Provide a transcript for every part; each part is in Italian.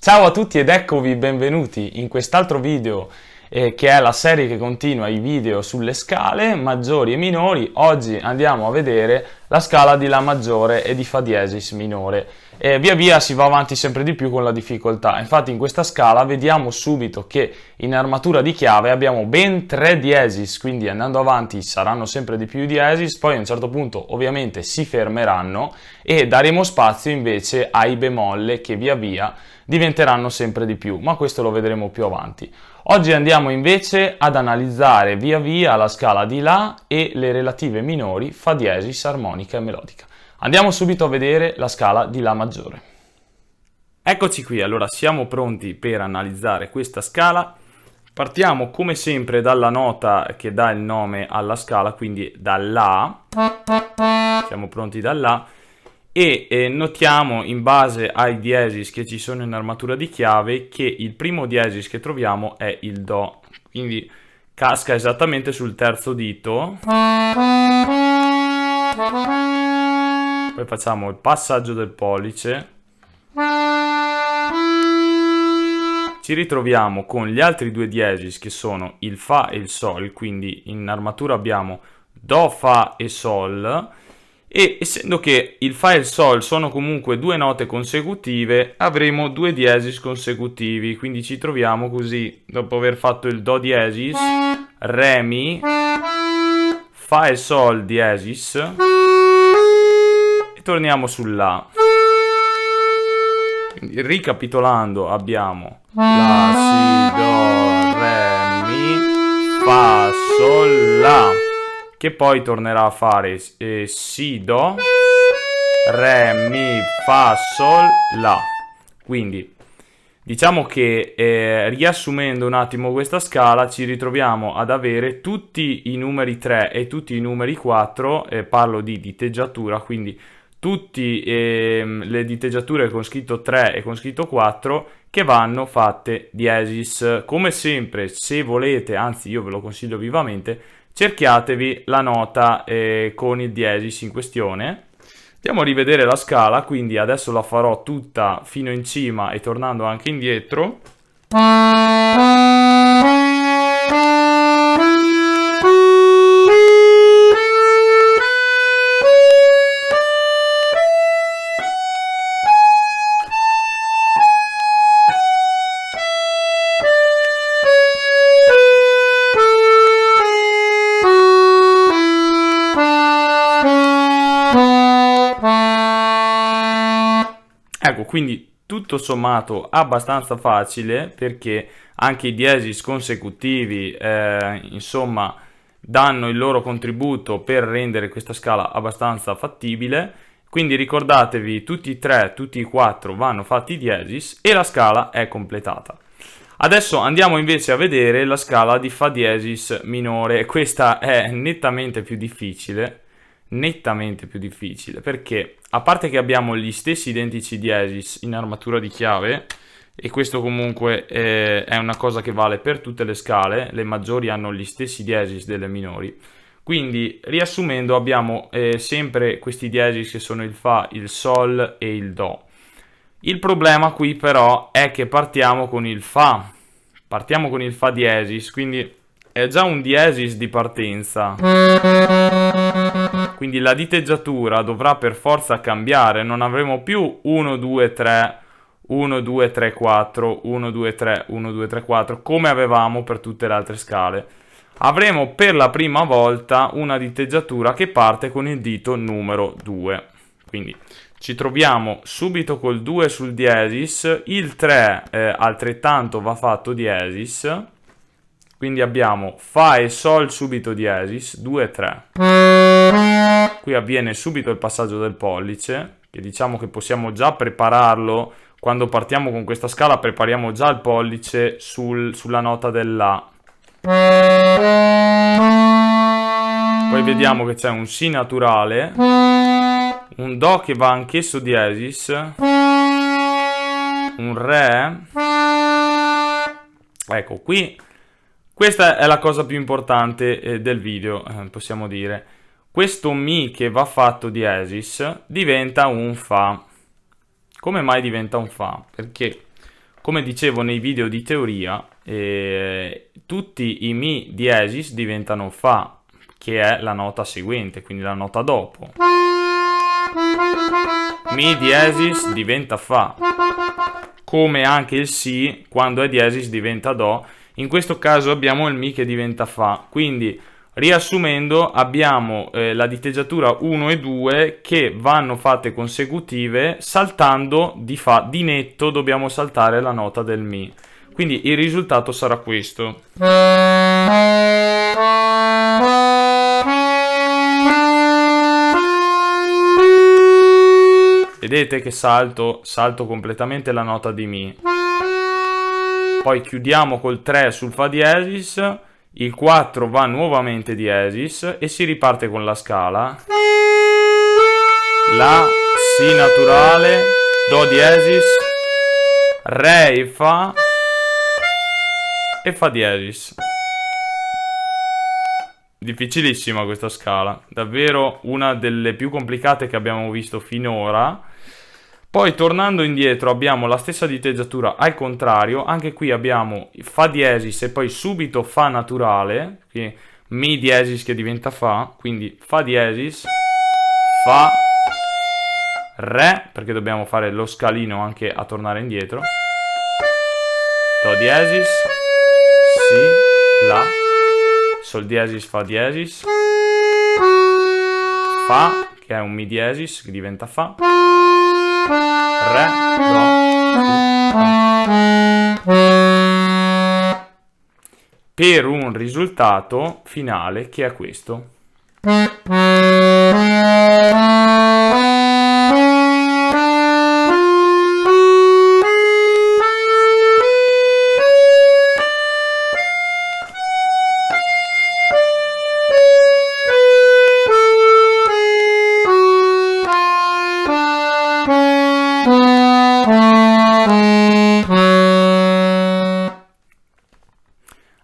Ciao a tutti ed eccovi benvenuti in quest'altro video che è la serie che continua i video sulle scale maggiori e minori. Oggi andiamo a vedere la scala di La maggiore e di Fa diesis minore. Via via si va avanti sempre di più con la difficoltà. Infatti in questa scala vediamo subito che in armatura di chiave abbiamo ben 3 diesis, quindi andando avanti saranno sempre di più diesis, poi a un certo punto ovviamente si fermeranno e daremo spazio invece ai bemolle che via via diventeranno sempre di più, ma questo lo vedremo più avanti. Oggi andiamo invece ad analizzare via via la scala di La e le relative minori Fa diesis, armonica e melodica. Andiamo subito a vedere la scala di La maggiore. Eccoci qui, allora siamo pronti per analizzare questa scala. Partiamo come sempre dalla nota che dà il nome alla scala, quindi dall'A. Siamo pronti dall'A. E notiamo in base ai diesis che ci sono in armatura di chiave che il primo diesis che troviamo è il Do, quindi casca esattamente sul terzo dito. Poi facciamo il passaggio del pollice, ci ritroviamo con gli altri due diesis che sono il Fa e il Sol, quindi in armatura abbiamo Do, Fa e Sol. E essendo che il Fa e il Sol sono comunque due note consecutive, avremo due diesis consecutivi, quindi ci troviamo così, dopo aver fatto il Do diesis, Re, Mi, Fa e Sol diesis, e torniamo sull'A. Quindi ricapitolando abbiamo La, Si, Do, Re, Mi, Fa, Sol, La, che poi tornerà a fare Si, Do, Re, Mi, Fa, Sol, La. Quindi diciamo che riassumendo un attimo questa scala ci ritroviamo ad avere tutti i numeri 3 e tutti i numeri 4, parlo di diteggiatura, quindi tutte le diteggiature con scritto 3 e con scritto 4 che vanno fatte diesis. Come sempre, se volete, anzi io ve lo consiglio vivamente, cerchiatevi la nota con il diesis in questione. Andiamo a rivedere la scala, quindi adesso la farò tutta fino in cima e tornando anche indietro. Ecco, quindi tutto sommato abbastanza facile, perché anche i diesis consecutivi insomma danno il loro contributo per rendere questa scala abbastanza fattibile. Quindi ricordatevi, tutti i 3, tutti i 4 vanno fatti diesis e la scala è completata. Adesso andiamo invece a vedere la scala di Fa diesis minore. Questa è nettamente più difficile, perché a parte che abbiamo gli stessi identici diesis in armatura di chiave, e questo comunque è una cosa che vale per tutte le scale, le maggiori hanno gli stessi diesis delle minori, quindi riassumendo abbiamo sempre questi diesis che sono il Fa, il Sol e il Do. Il problema qui però è che partiamo con il Fa diesis, quindi è già un diesis di partenza, quindi la diteggiatura dovrà per forza cambiare, non avremo più 1, 2, 3, 1, 2, 3, 4, 1, 2, 3, 1, 2, 3, 4, come avevamo per tutte le altre scale. Avremo per la prima volta una diteggiatura che parte con il dito numero 2, quindi ci troviamo subito col 2 sul diesis, il 3 altrettanto va fatto diesis, quindi abbiamo Fa e Sol subito diesis, 2, 3. Qui avviene subito il passaggio del pollice, che diciamo che possiamo già prepararlo, quando partiamo con questa scala prepariamo già il pollice sulla nota dell'A. Poi vediamo che c'è un Si naturale, un Do che va anch'esso diesis, un Re. Ecco, qui questa è la cosa più importante del video, possiamo dire. Questo Mi che va fatto diesis diventa un Fa. Come mai diventa un Fa? Perché come dicevo nei video di teoria, tutti i Mi diesis diventano Fa, che è la nota seguente, quindi la nota dopo. Mi diesis diventa Fa, come anche il Si quando è diesis diventa Do. In questo caso abbiamo il Mi che diventa Fa, quindi riassumendo abbiamo la diteggiatura 1 e 2 che vanno fatte consecutive saltando di Fa, di netto dobbiamo saltare la nota del Mi. Quindi il risultato sarà questo. Vedete che salto completamente la nota di Mi. Poi chiudiamo col 3 sul Fa diesis, il 4 va nuovamente diesis e si riparte con la scala. La, Si naturale, Do diesis, Re e Fa diesis. Difficilissima questa scala, davvero una delle più complicate che abbiamo visto finora. Poi tornando indietro abbiamo la stessa diteggiatura al contrario, anche qui abbiamo Fa diesis e poi subito Fa naturale, quindi Mi diesis che diventa Fa, quindi Fa diesis, Fa, Re, perché dobbiamo fare lo scalino anche a tornare indietro, Do diesis, Si, La, Sol diesis, Fa diesis, Fa, che è un Mi diesis, che diventa Fa, Re, Do, Si, Fa. Per un risultato finale che è questo.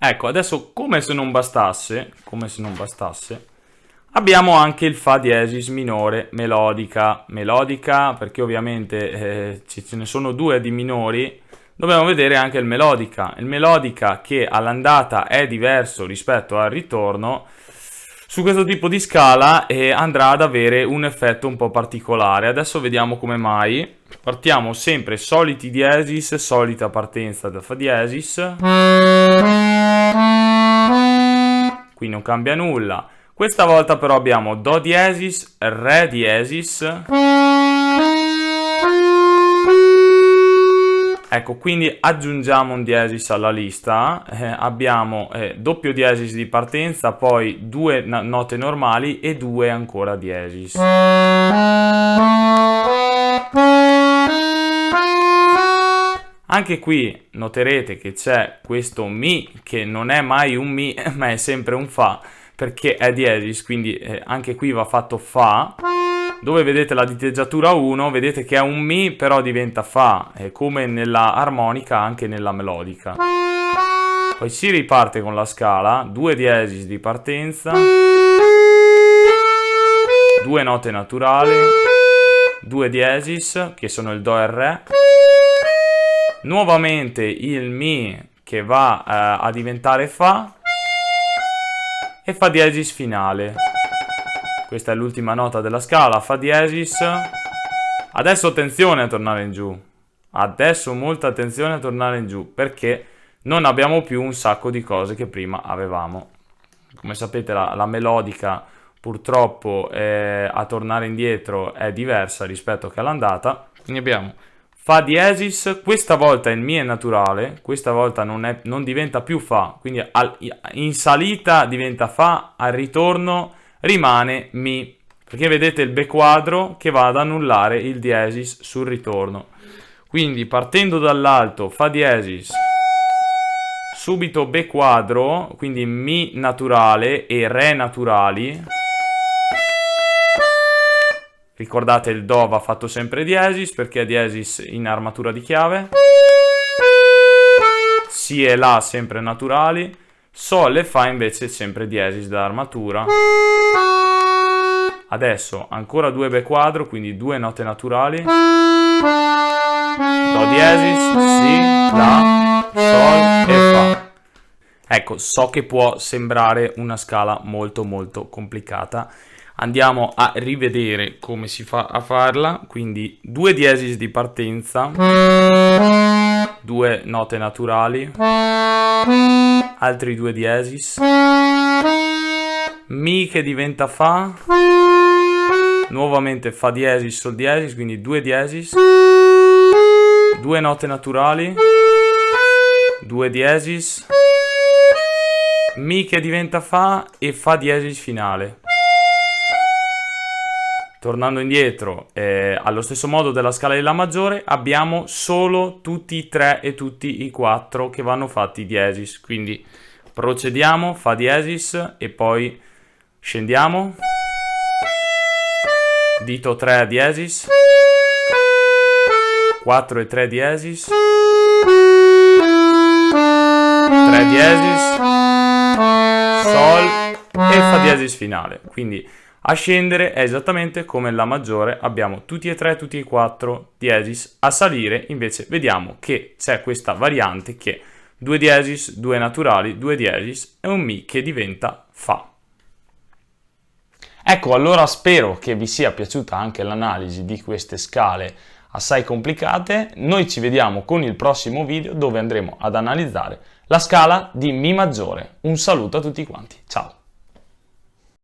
Ecco, adesso come se non bastasse, abbiamo anche il Fa diesis minore melodica. Melodica perché ovviamente ce ne sono due di minori, dobbiamo vedere anche il melodica. Il melodica che all'andata è diverso rispetto al ritorno, su questo tipo di scala andrà ad avere un effetto un po' particolare. Adesso vediamo come mai. Partiamo sempre soliti diesis, solita partenza da Fa diesis. Qui non cambia nulla. Questa volta però abbiamo Do diesis, Re diesis. Ecco, quindi aggiungiamo un diesis alla lista. Abbiamo doppio diesis di partenza, poi due note normali e due ancora diesis. Anche qui noterete che c'è questo Mi che non è mai un Mi ma è sempre un Fa perché è diesis, quindi anche qui va fatto Fa. Dove vedete la diteggiatura 1 vedete che è un Mi però diventa Fa, come nella armonica anche nella melodica. Poi si riparte con la scala, due diesis di partenza, due note naturali, due diesis che sono il Do e il Re. Nuovamente il Mi che va a diventare Fa e Fa diesis finale. Questa è l'ultima nota della scala, Fa diesis. Adesso attenzione a tornare in giù. Adesso molta attenzione a tornare in giù perché non abbiamo più un sacco di cose che prima avevamo. Come sapete la melodica purtroppo a tornare indietro è diversa rispetto che all'andata. Quindi abbiamo Fa diesis, questa volta il Mi è naturale, questa volta non diventa più Fa, quindi in salita diventa Fa, al ritorno rimane Mi, perché vedete il Be quadro che va ad annullare il diesis sul ritorno. Quindi partendo dall'alto Fa diesis, subito Be quadro, quindi Mi naturale e Re naturali. Ricordate il Do va fatto sempre diesis perché è diesis in armatura di chiave. Si e La sempre naturali. Sol e Fa invece sempre diesis da armatura. Adesso ancora due Be quadro, quindi due note naturali. Do diesis, Si, Ecco, so che può sembrare una scala molto molto complicata. Andiamo a rivedere come si fa a farla, quindi 2 diesis di partenza, 2 note naturali, altri 2 diesis, Mi che diventa Fa, nuovamente Fa diesis, Sol diesis, quindi 2 diesis, 2 note naturali, 2 diesis, Mi che diventa Fa e Fa diesis finale. Tornando indietro, allo stesso modo della scala di La maggiore, abbiamo solo tutti i 3 e tutti i 4 che vanno fatti diesis. Quindi procediamo, Fa diesis e poi scendiamo, dito 3 diesis, 4 e 3 diesis, 3 diesis, Sol e Fa diesis finale. Quindi a scendere è esattamente come La maggiore, abbiamo tutti e 3, tutti e 4 diesis. A salire invece vediamo che c'è questa variante che 2 diesis, 2 naturali, 2 diesis e un Mi che diventa Fa. Ecco, allora spero che vi sia piaciuta anche l'analisi di queste scale assai complicate. Noi ci vediamo con il prossimo video dove andremo ad analizzare la scala di Mi maggiore. Un saluto a tutti quanti, ciao!